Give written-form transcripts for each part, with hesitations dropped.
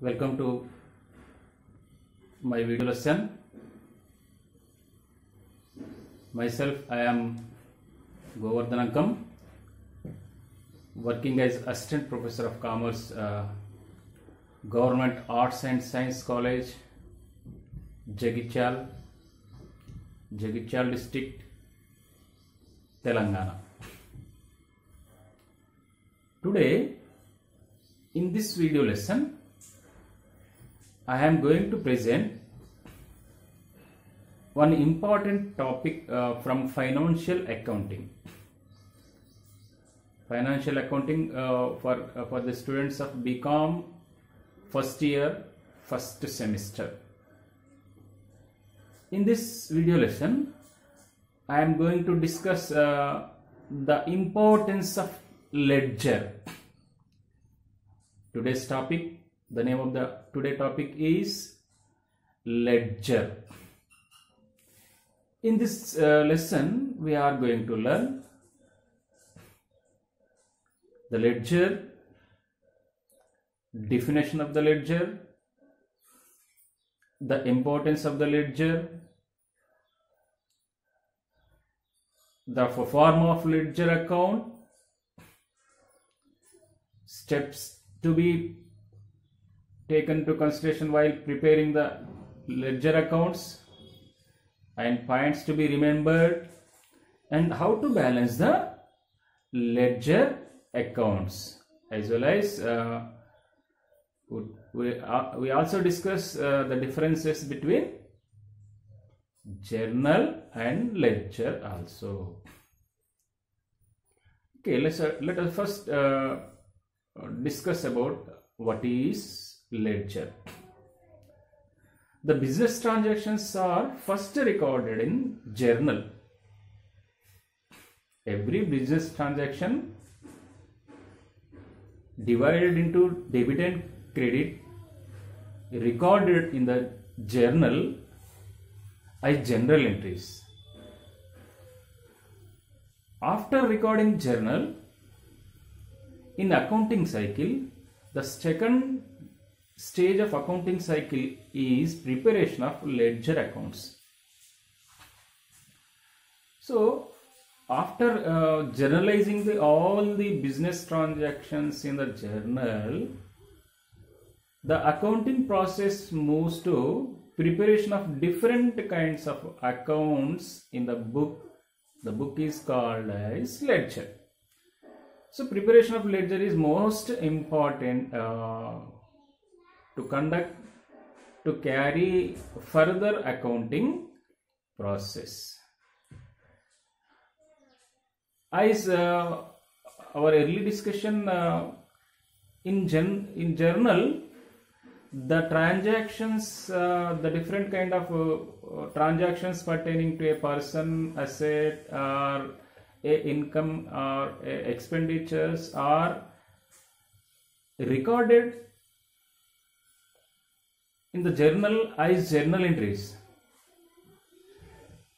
Welcome to my video lesson. Myself, I am Govardhanankam, working as Assistant Professor of Commerce, Government Arts and Science College, Jagityal District, Telangana. Today, in this video lesson, I am going to present one important topic from financial accounting. Financial accounting for the students of BCom first year, first semester. In this video lesson, I am going to discuss the importance of ledger. Today's topic, the name of the today's topic is ledger. In this lesson, we are going to learn the ledger, definition of the ledger, the importance of the ledger, the form of ledger account, steps to be taken to consideration while preparing the ledger accounts, and points to be remembered, and how to balance the ledger accounts, as well as we also discuss the differences between journal and ledger also. Okay, let us first discuss about what is ledger. The business transactions are first recorded in journal. Every business transaction divided into debit and credit recorded in the journal as general entries. After recording journal, in accounting cycle, the second stage of accounting cycle is preparation of ledger accounts. So, after journalizing all the business transactions in the journal, the accounting process moves to preparation of different kinds of accounts in the book. The book is called as ledger. So, preparation of ledger is most important to conduct, to carry further accounting process. As our early discussion, in journal, the transactions, the different kind of transactions pertaining to a person, asset, or a income, or a expenditures are recorded in the journal as journal entries.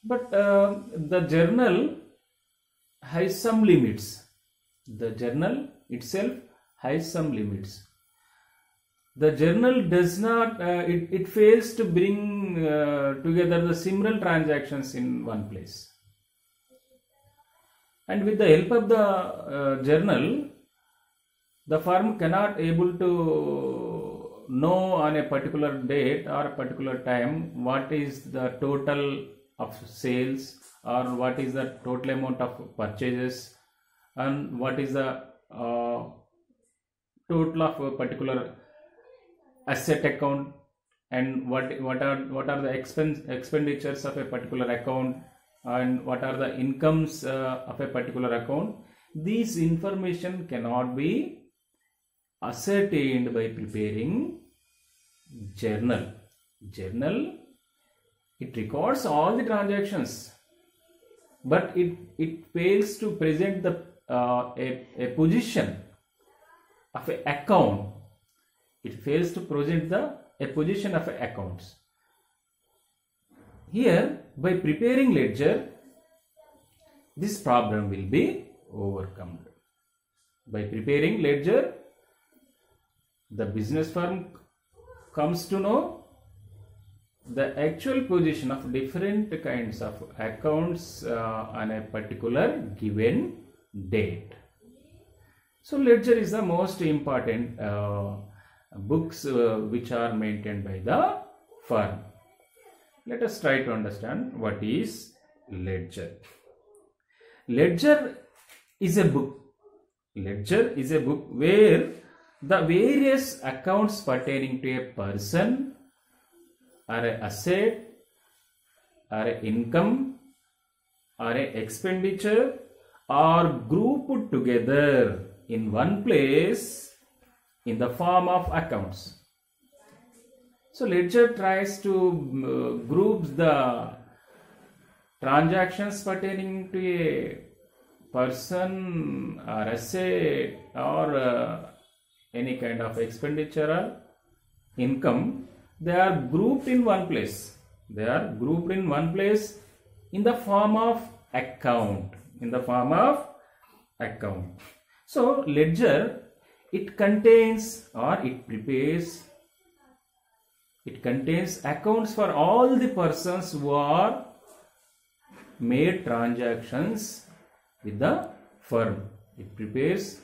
But the journal has some limits. The journal itself has some limits. The journal does not, it fails to bring together the similar transactions in one place. And with the help of the journal, the firm cannot able to know on a particular date or a particular time what is the total of sales, or what is the total amount of purchases, and what is the total of a particular asset account, and what are the expenditures of a particular account, and what are the incomes of a particular account. These information cannot be ascertained by preparing journal. Journal, it records all the transactions, but it fails to present the a position of an account. It fails to present a position of accounts. Here, by preparing ledger, this problem will be overcome. By preparing ledger, the business firm comes to know the actual position of different kinds of accounts on a particular given date. So ledger is the most important books which are maintained by the firm. Let us try to understand what is ledger. Ledger is a book. Ledger is a book where the various accounts pertaining to a person or an asset or an income or an expenditure are grouped together in one place in the form of accounts. So ledger tries to group the transactions pertaining to a person or asset or any kind of expenditure or income. They are grouped in one place. They are grouped in one place in the form of account. In the form of account. So ledger, it contains or it prepares, it contains accounts for all the persons who are made transactions with the firm. It prepares,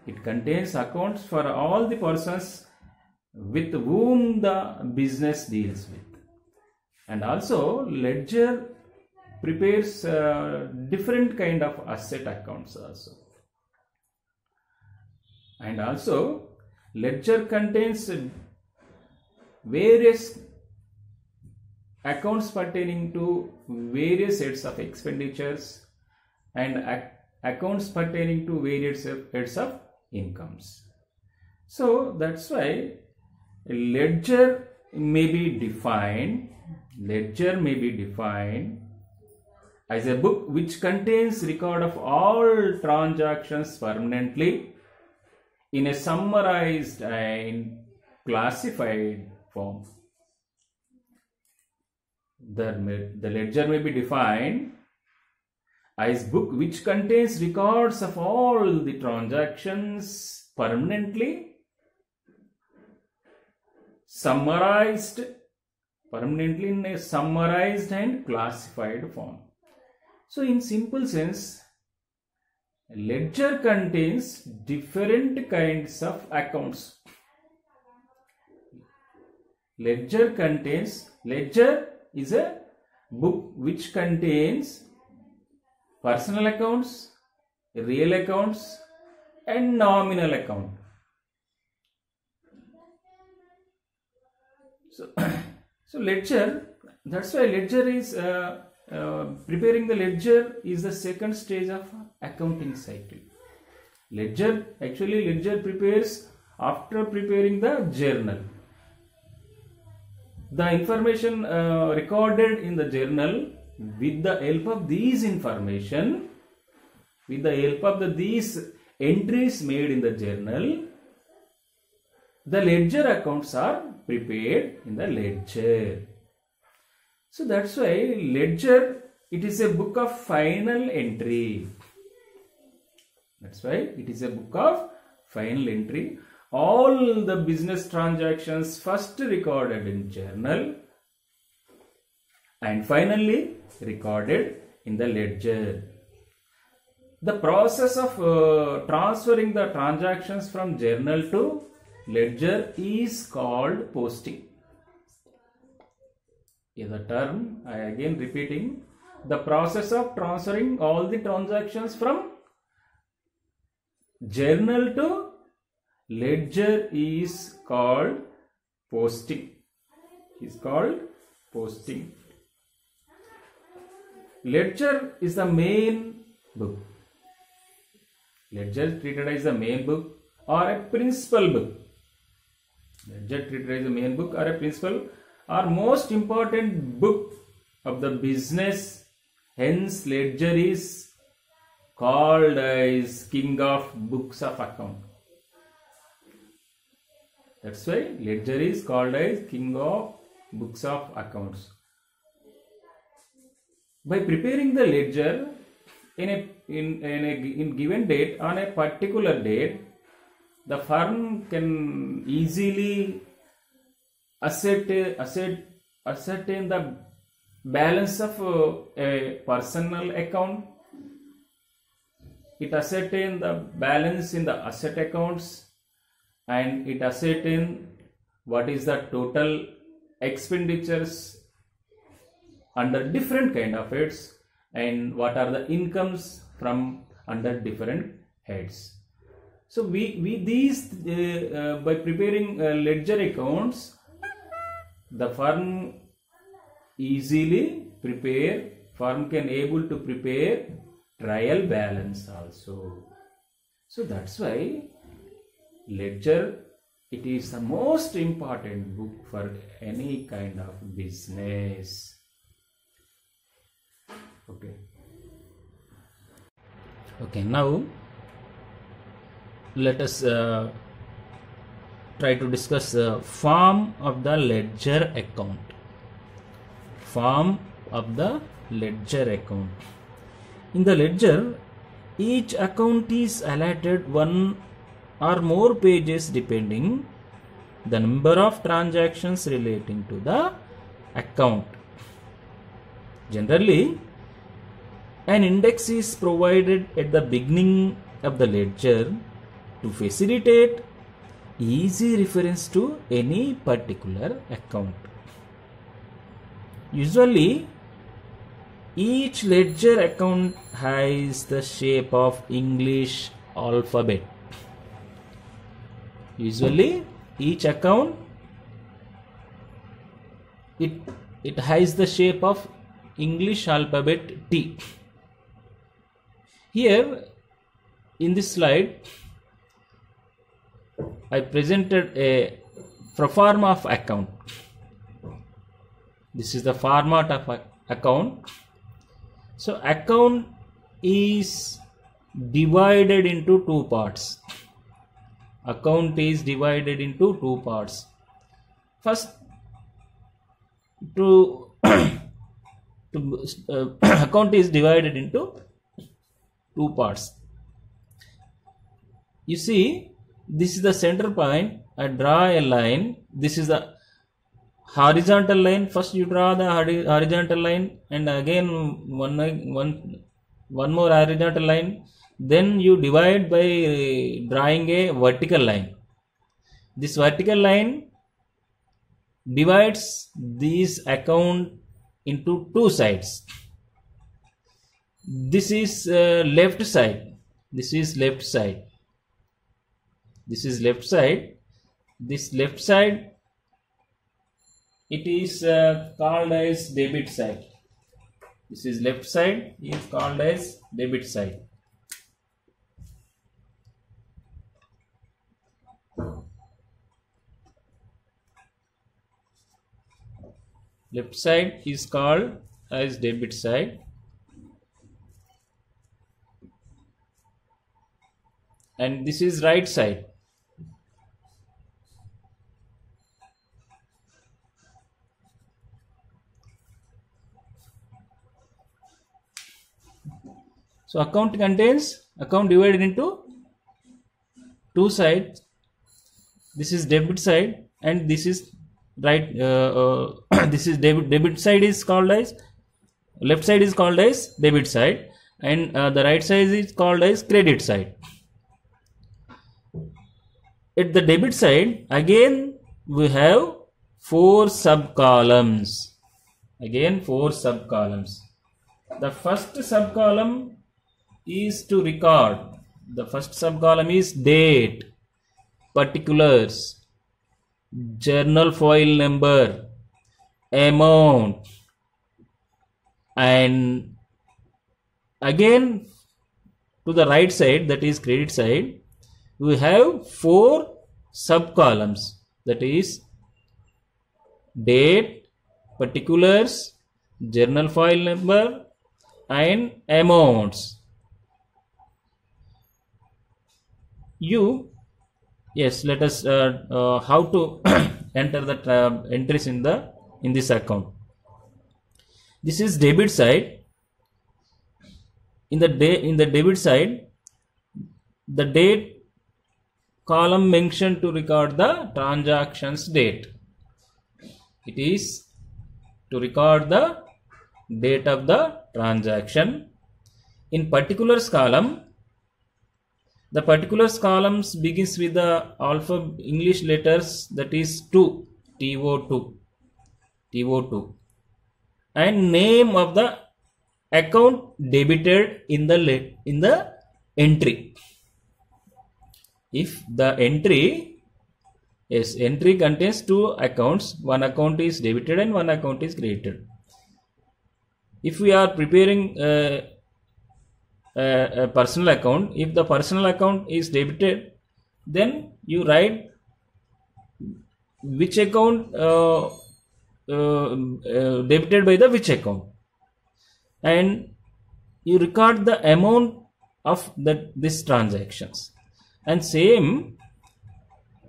it contains accounts for all the persons with whom the business deals with. And also ledger prepares different kind of asset accounts also. And also ledger contains various accounts pertaining to various sets of expenditures and accounts pertaining to various sets of incomes. So that's why ledger may be defined as a book which contains record of all transactions permanently in a summarized and classified form. The ledger may be defined as book which contains records of all the transactions permanently summarized in a summarized and classified form. So in simple sense, ledger contains different kinds of accounts. Ledger is a book which contains personal accounts, real accounts and nominal account. So ledger, that's why ledger is preparing the ledger is the second stage of accounting cycle. Ledger prepares after preparing the journal. The information recorded in the journal, with the help of these information, with the help of these entries made in the journal, the ledger accounts are prepared in the ledger. So that's why ledger, it is a book of final entry. That's why it is a book of final entry. All the business transactions first recorded in journal and finally recorded in the ledger. The process of transferring the transactions from journal to ledger is called posting. Is a term, I again repeating, the process of transferring all the transactions from journal to ledger is called posting. Ledger is the main book. Ledger treated as the main book or a principal book. Ledger treated as the main book or a principal or most important book of the business. Hence ledger is called as king of books of account. That's why ledger is called as king of books of accounts. By preparing the ledger in given date, on a particular date, the firm can easily ascertain the balance of a personal account. It ascertain the balance in the asset accounts, and it ascertain what is the total expenditures under different kind of heads, and what are the incomes from under different heads. So by preparing ledger accounts, the firm can able to prepare trial balance also. So that's why ledger, it is the most important book for any kind of business. Okay, now let us try to discuss the form of the ledger account. Form of the ledger account. In the ledger, each account is allotted one or more pages depending the number of transactions relating to the account. Generally, an index is provided at the beginning of the ledger to facilitate easy reference to any particular account. Usually, each ledger account has the shape of English alphabet. Usually, each account it has the shape of English alphabet T. Here in this slide, I presented a proforma of account. This is the format of account. So account is divided into two parts. Account is divided into two parts. First, account is divided into two parts. You see, this is the center point. I draw a line. This is the horizontal line. First you draw the horizontal line, and again one more horizontal line. Then you divide by drawing a vertical line. This vertical line divides this account into two sides. This is left side. This is left side. This is left side. This left side, it is called as debit side. This is left side is called as debit side. Left side is called as debit side, and this is right side. So account divided into two sides. This is debit side and this is right. This is debit side is called as, left side is called as debit side, and the right side is called as credit side. At the debit side, again we have four sub columns. Again four sub columns. The first sub column is to record. The first sub column is date, particulars, journal file number, amount, and again to the right side, that is credit side, we have four sub columns, that is date, particulars, journal file number, and amounts. Yes, let us how to enter the entries in this account. This is debit side. In the debit side, the date column mentioned to record the transactions date. It is to record the date of the transaction. In particulars column, the particulars columns begins with the alphabet English letters, that is 2, TO2, and name of the account debited in the entry. If the entry contains two accounts, one account is debited and one account is credited. If we are preparing a personal account, if the personal account is debited, then you write which account debited by the which account, and you record the amount of these transactions. And same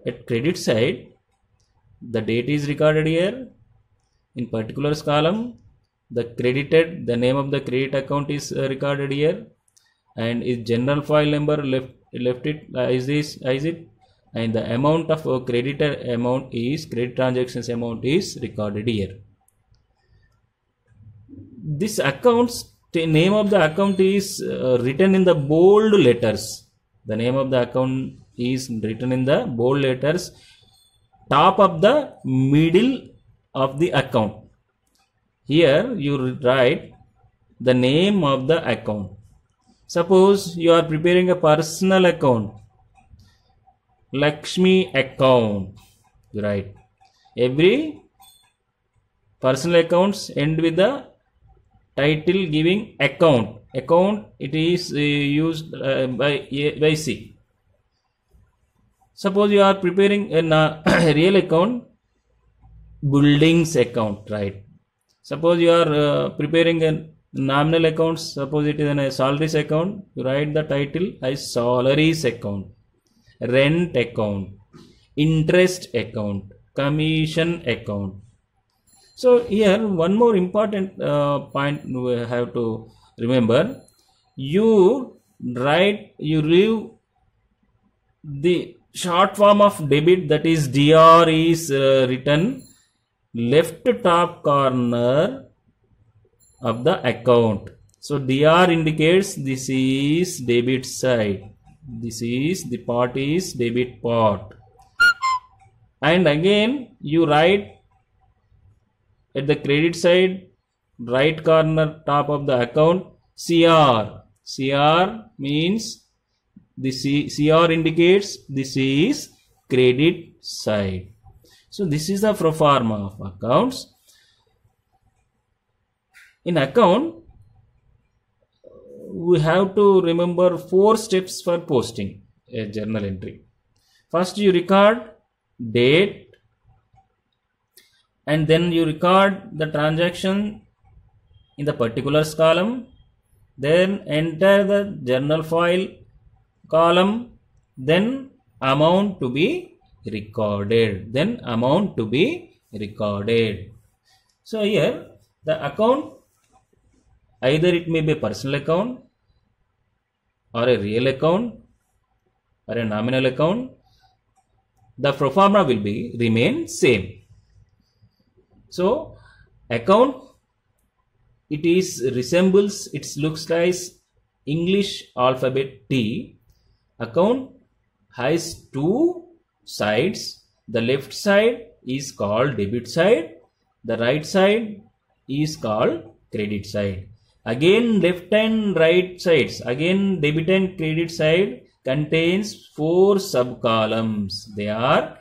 at credit side, the date is recorded here. In particulars column, the name of the credit account is recorded here, and its general file number left it as it, and the amount of credit transactions amount is recorded here. This name of the account is written in the bold letters. The name of the account is written in the bold letters, top of the middle of the account. Here you write the name of the account. Suppose you are preparing a personal account, Lakshmi account, right? Every personal accounts end with the title giving account. It is used by C. Suppose you are preparing a real account, buildings account, right? Suppose you are preparing a nominal account, suppose it is a salaries account, you write the title as salaries account, rent account, interest account, commission account. So here one more important point we have to remember. You leave the short form of debit, that is DR, is written left top corner of the account. So DR indicates this is debit side. This is the part is debit part. And again you write at the credit side, right corner top of the account, CR. CR means the CR indicates this is credit side. So this is the pro forma of accounts. In account, we have to remember 4 steps for posting a journal entry. First you record date, and then you record the transaction in the particulars column, then enter the journal file column, then amount to be recorded, So here the account, either it may be a personal account or a real account or a nominal account, the pro forma will remain same. So account, it looks like English alphabet T. Account has 2 sides. The left side is called debit side, the right side is called credit side. Again left and right sides, again debit and credit side contains 4 sub columns. They are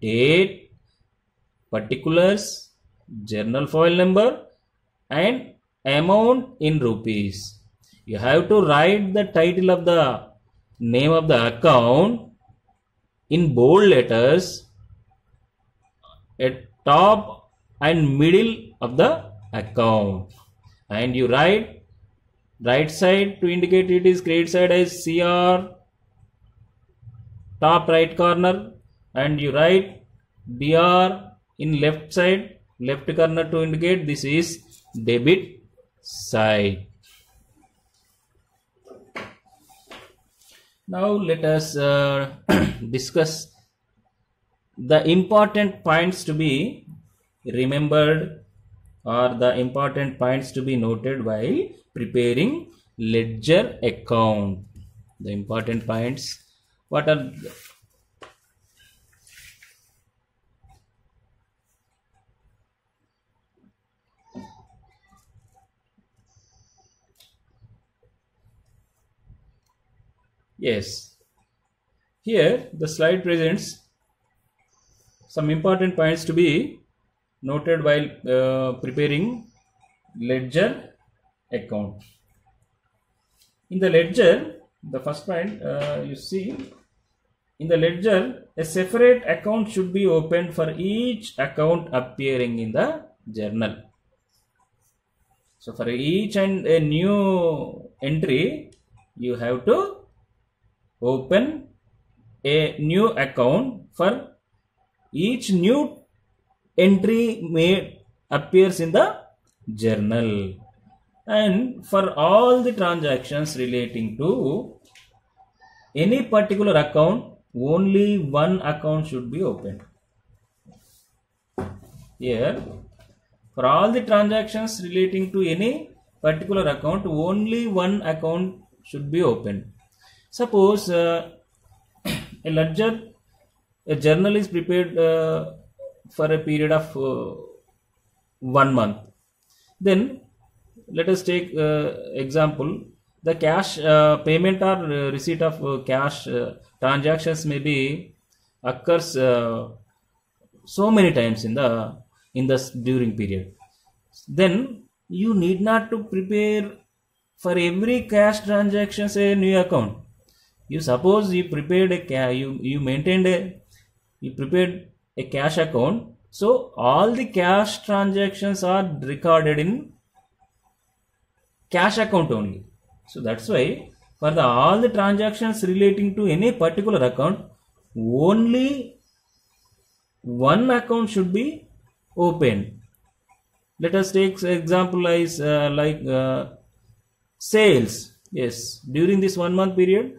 date, particulars, journal file number, and amount in rupees. You have to write the title of the name of the account in bold letters at top and middle of the account, and you write right side to indicate it is credit side as CR, top right corner, and you write DR in left corner to indicate this is debit side. Now let us discuss the important points to be remembered or the important points to be noted while preparing ledger account? The important points, what are yes, here the slide presents some important points to be noted while preparing ledger account. In the ledger, the first point you see, in the ledger, a separate account should be opened for each account appearing in the journal. So for each and a new entry, you have to open a new account for each new entry made appears in the journal, and for all the transactions relating to any particular account, only one account should be opened. Here, for all the transactions relating to any particular account, only one account should be opened. Suppose a journal is prepared for a period of 1 month. Then let us take example, the cash payment or receipt of cash transactions may be occurs so many times in the during period. Then you need not to prepare for every cash transactions a new account. You suppose you prepared you prepared a cash account, so all the cash transactions are recorded in cash account only. So that's why for all the transactions relating to any particular account, only one account should be opened. Let us take example as sales. Yes, during this 1 month period,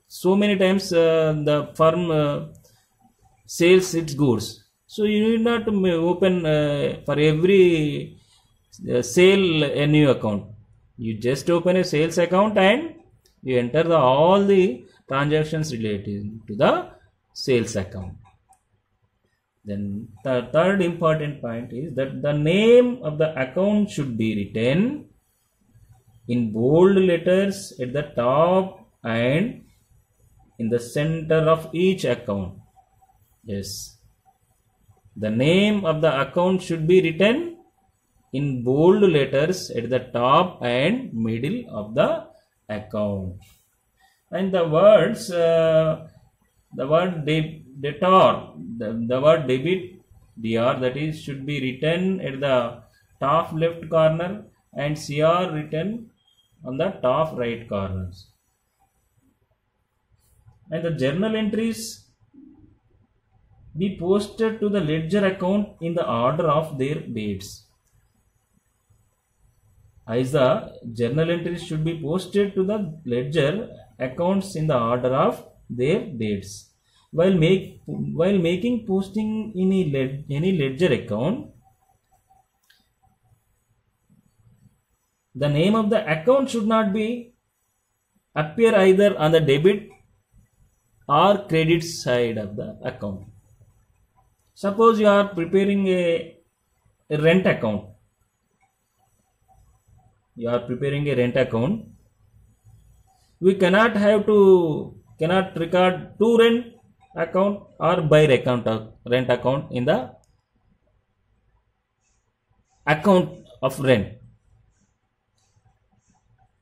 so many times the firm sells its goods. So you need not to open for every sale a new account. You just open a sales account and you enter all the transactions related to the sales account. Then the third important point is that the name of the account should be written in bold letters at the top and in the center of each account. Yes, the name of the account should be written in bold letters at the top and middle of the account. And the words, the word debtor, the word debit, dr, that is, should be written at the top left corner and cr written on the top right corners. And the journal entries be posted to the ledger account in the order of their dates. As the journal entries should be posted to the ledger accounts in the order of their dates. While making posting in any ledger account, the name of the account should not be appear either on the debit or credit side of the account. Suppose you are preparing a rent account. You are preparing a rent account. We cannot record two rent account or buy rent account in the account of rent.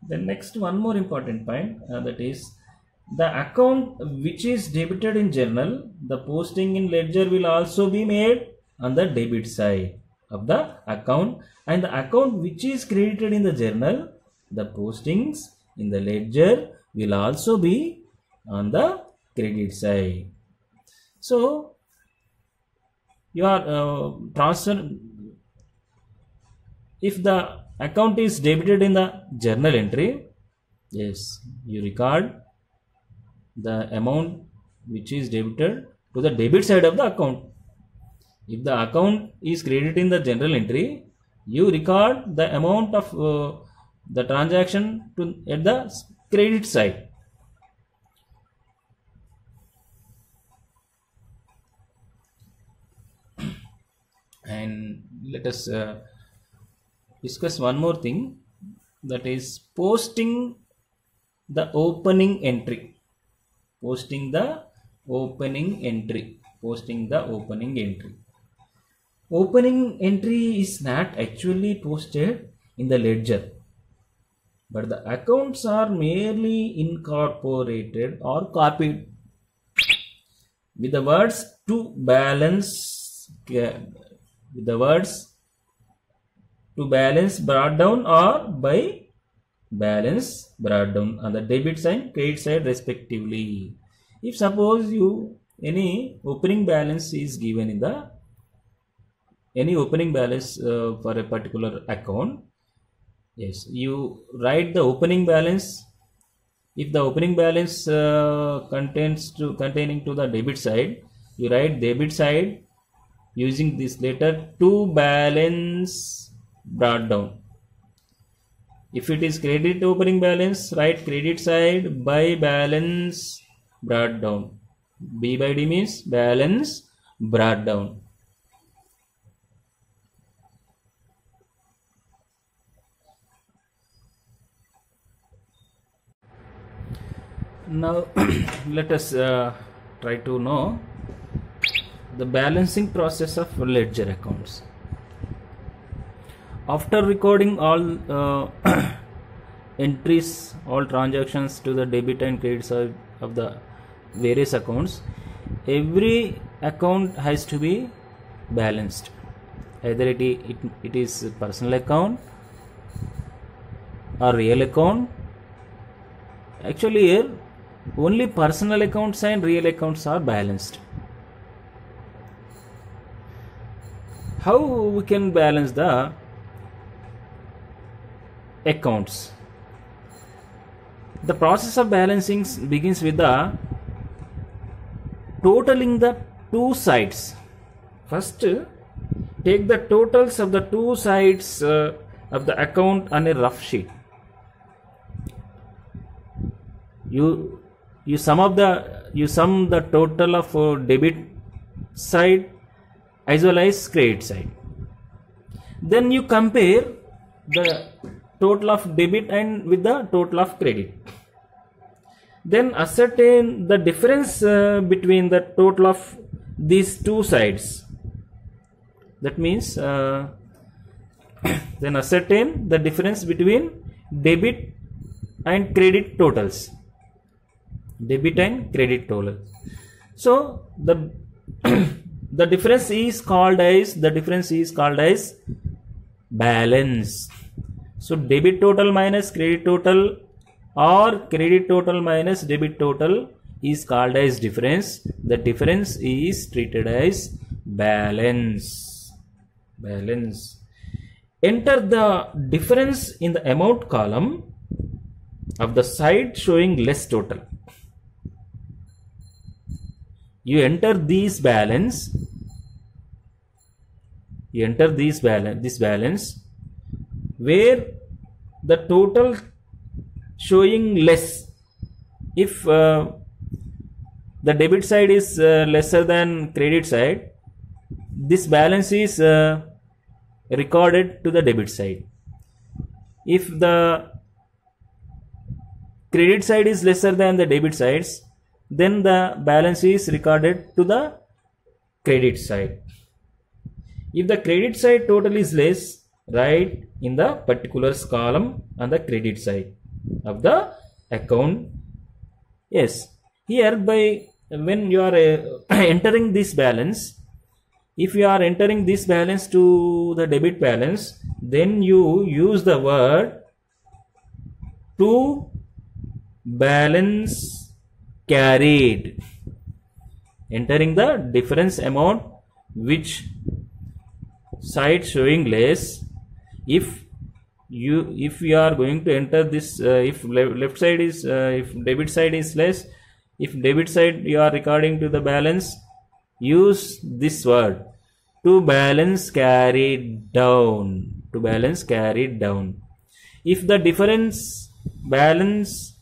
Then next, one more important point, that is the account which is debited in journal, the posting in ledger will also be made on the debit side of the account, and the account which is credited in the journal, the postings in the ledger will also be on the credit side. So you are if the account is debited in the journal entry, yes, you record the amount which is debited to the debit side of the account. If the account is credited in the general entry, you record the amount of the transaction at the credit side. And let us discuss one more thing, that is posting the opening entry. Posting the opening entry. Opening entry is not actually posted in the ledger, but the accounts are merely incorporated or copied with the words to balance, brought down or by balance brought down on the debit side, credit side respectively. If suppose any opening balance is given in the for a particular account, yes, you write the opening balance. If the opening balance containing to the debit side, you write debit side using this letter to balance brought down. If it is credit opening balance, write credit side by balance brought down. B by D means balance brought down. Now let us try to know the balancing process of ledger accounts. After recording all entries, all transactions to the debit and credit side of the various accounts, every account has to be balanced. Either it is personal account or real account. Actually here only personal accounts and real accounts are balanced. How we can balance the accounts? The process of balancing begins with the totaling the two sides. First, take the totals of the two sides of the account on a rough sheet. You sum the total of debit side as well as credit side. Then you compare the total of debit and with the total of credit. Then ascertain the difference between the total of these two sides. That means then ascertain the difference between debit and credit totals. Debit and credit total. So the the difference is called as balance. So debit total minus credit total or credit total minus debit total is called as difference. The difference is treated as balance. Enter the difference in the amount column of the side showing less total. You enter this balance where the total showing less. If the debit side is lesser than credit side, this balance is recorded to the debit side. If the credit side is lesser than the debit sides, then the balance is recorded to the credit side. If the credit side total is less, write in the particulars column on the credit side of the account. Yes, here when you are entering this balance, if you are entering this balance to the debit balance, then you use the word to balance carried, entering the difference amount which side showing less. If you are going to enter this, if left side is if debit side is less, if debit side you are recording to the balance, use this word to balance carried down. To balance carried down. If the difference balance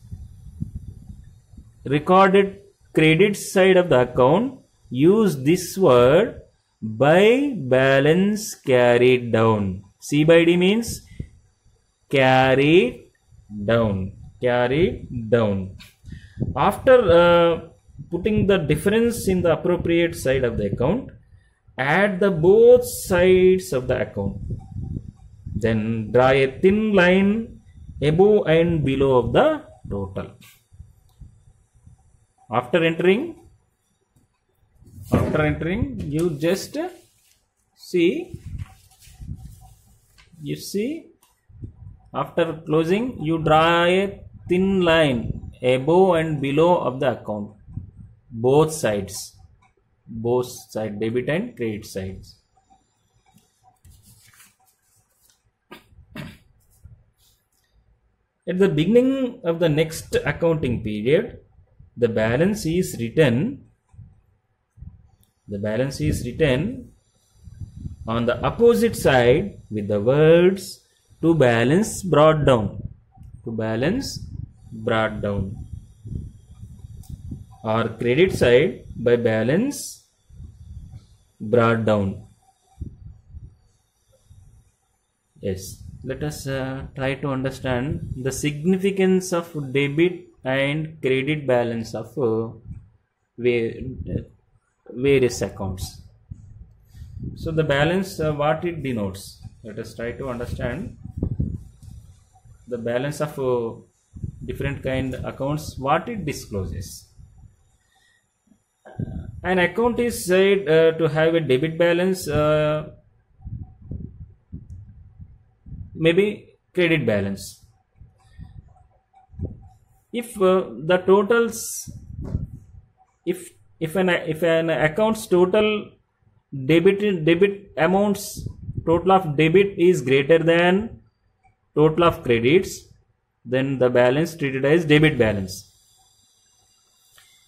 recorded credit side of the account, use this word by balance carried down. C by D means carried down. Carried down. After putting the difference in the appropriate side of the account, add the both sides of the account. Then draw a thin line above and below of the total. After entering, you just see. You see, after closing, you draw a thin line above and below of the account. Both sides, debit and credit sides. At the beginning of the next accounting period, the balance is written on the opposite side with the words to balance brought down. To balance brought down. Or credit side by balance brought down. Yes, let us try to understand the significance of debit and credit balance of various accounts. So the balance, what it denotes. Let us try to understand the balance of different kind accounts, what it discloses. An account is said to have a debit balance, maybe credit balance. If the totals, if an account's total debit amounts, total of debit is greater than total of credits, then the balance treated as debit balance.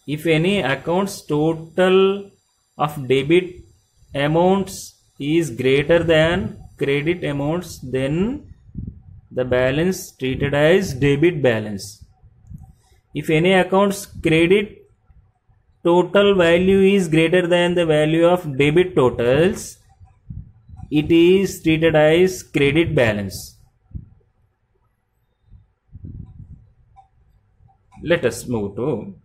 If any account's total of debit amounts is greater than credit amounts, then the balance treated as debit balance. If any account's credit total value is greater than the value of debit totals, it is treated as credit balance. Let us move to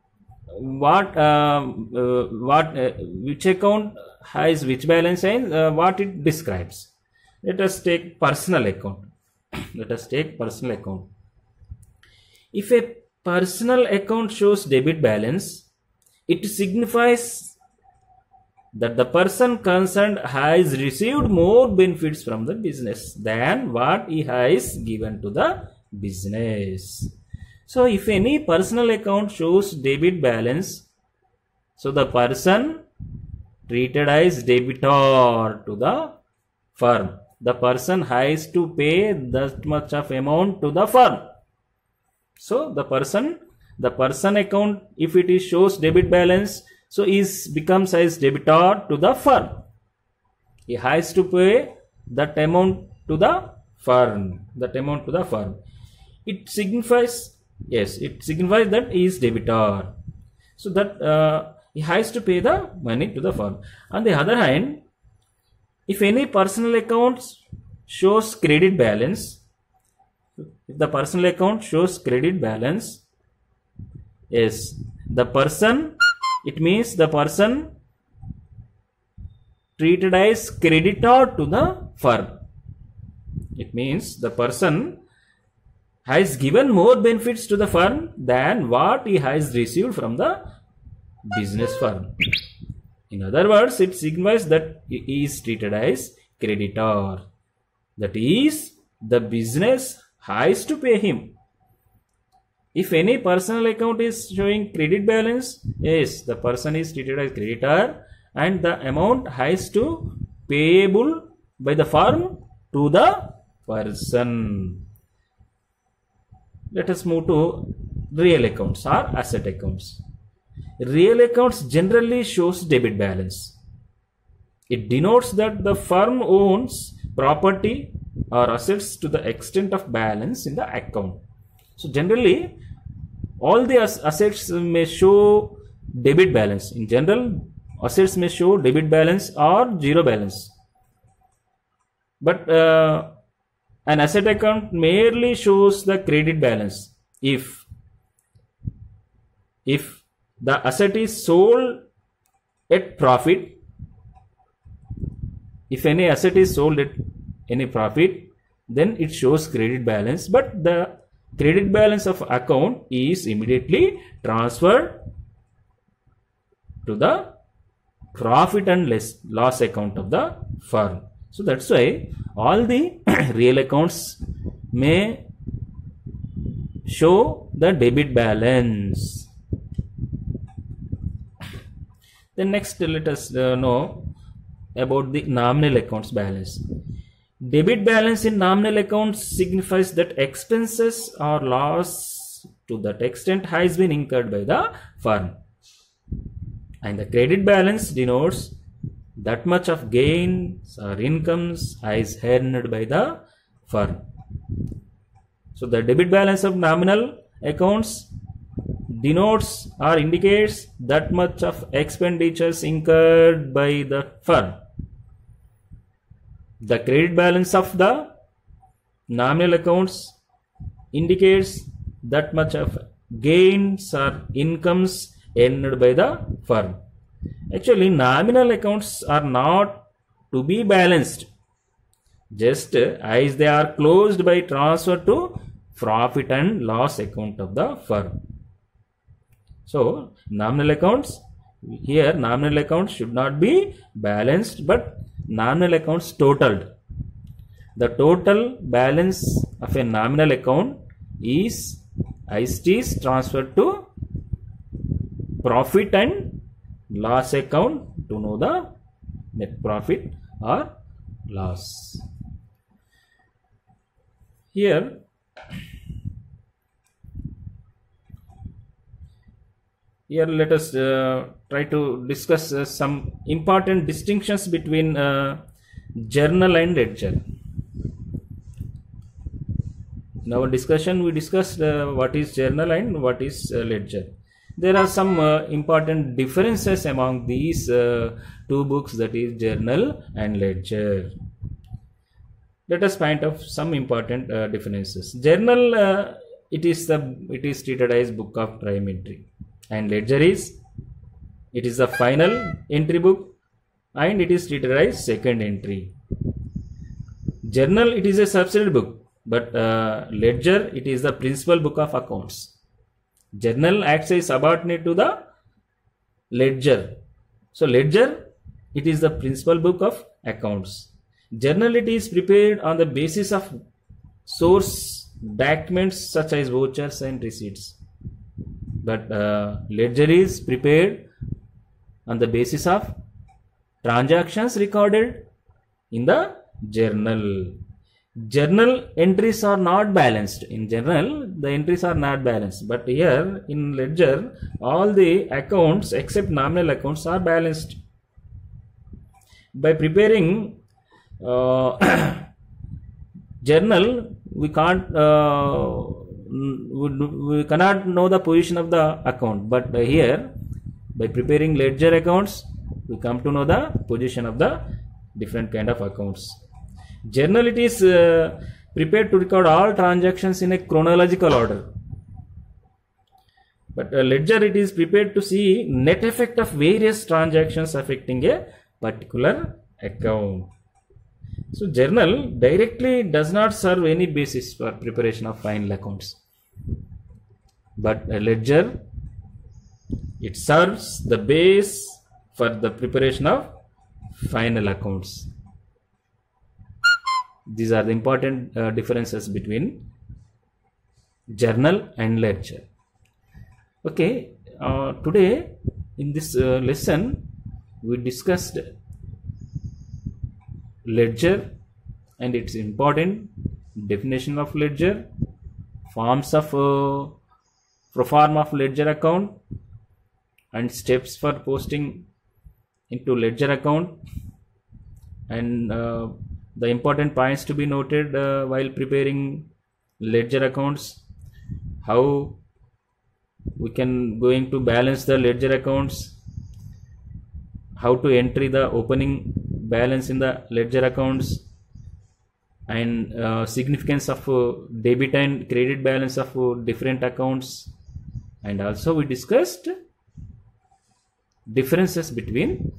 which account has which balance and what it describes. Let us take personal account. If a personal account shows debit balance, it signifies that the person concerned has received more benefits from the business than what he has given to the business. So if any personal account shows debit balance, so the person treated as debitor to the firm. The person has to pay that much of amount to the firm. So the person account, if it is shows debit balance, so becomes as debitor to the firm. He has to pay that amount to the firm. It signifies that he is debitor. So that he has to pay the money to the firm. On the other hand, if any personal account shows credit balance, if the personal account shows credit balance, yes, the person, it means the person treated as creditor to the firm. It means the person has given more benefits to the firm than what he has received from the business firm. In other words, it signifies that he is treated as creditor. That is, the business has to pay him. If any personal account is showing credit balance, yes, the person is treated as creditor and the amount has to payable by the firm to the person. Let us move to real accounts or asset accounts. Real accounts generally shows debit balance. It denotes that the firm owns property or assets to the extent of balance in the account. So generally, all the assets may show debit balance. In general, assets may show debit balance or zero balance. But an asset account merely shows the credit balance if the asset is sold at profit. If any asset is sold at any profit, then it shows credit balance, but the credit balance of account is immediately transferred to the profit and loss account of the firm. So that's why all the real accounts may show the debit balance. Then next, let us know about the nominal accounts balance. Debit balance in nominal accounts signifies that expenses or loss to that extent has been incurred by the firm, and the credit balance denotes that much of gains or incomes is earned by the firm. So the debit balance of nominal accounts denotes or indicates that much of expenditures incurred by the firm. The credit balance of the nominal accounts indicates that much of gains or incomes earned by the firm. Actually, nominal accounts are not to be balanced just as they are closed by transfer to profit and loss account of the firm. So nominal accounts, here nominal accounts should not be balanced, but nominal accounts totaled. The total balance of a nominal account is transferred to profit and loss account to know the net profit or loss. Here let us try to discuss some important distinctions between journal and ledger. In our discussion, we discussed what is journal and what is ledger. There are some important differences among these two books, that is journal and ledger. Let us point out some important differences. Journal, it is treated as book of prime entry, and ledger is the final entry book, and it is treated as second entry. Journal, it is a subsidiary book, but ledger, it is the principal book of accounts. Journal acts as subordinate to the ledger. So ledger, it is the principal book of accounts. Journal, it is prepared on the basis of source documents such as vouchers and receipts, but ledger is prepared on the basis of transactions recorded in the journal. Journal entries are not balanced. In journal, the entries are not balanced, but here in ledger, all the accounts except nominal accounts are balanced. By preparing journal, we cannot know the position of the account, but here by preparing ledger accounts, we come to know the position of the different kind of accounts. Journal, it is prepared to record all transactions in a chronological order, but ledger, it is prepared to see net effect of various transactions affecting a particular account. So journal directly does not serve any basis for preparation of final accounts, but a ledger, it serves the base for the preparation of final accounts. These are the important differences between journal and ledger. Okay, today in this lesson we discussed ledger and its important definition of ledger, forms of pro forma of ledger account, and steps for posting into ledger account, and the important points to be noted while preparing ledger accounts, how we can going to balance the ledger accounts, how to enter the opening balance in the ledger accounts, and significance of debit and credit balance of different accounts, and also we discussed differences between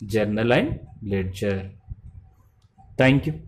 journal and ledger. Thank you.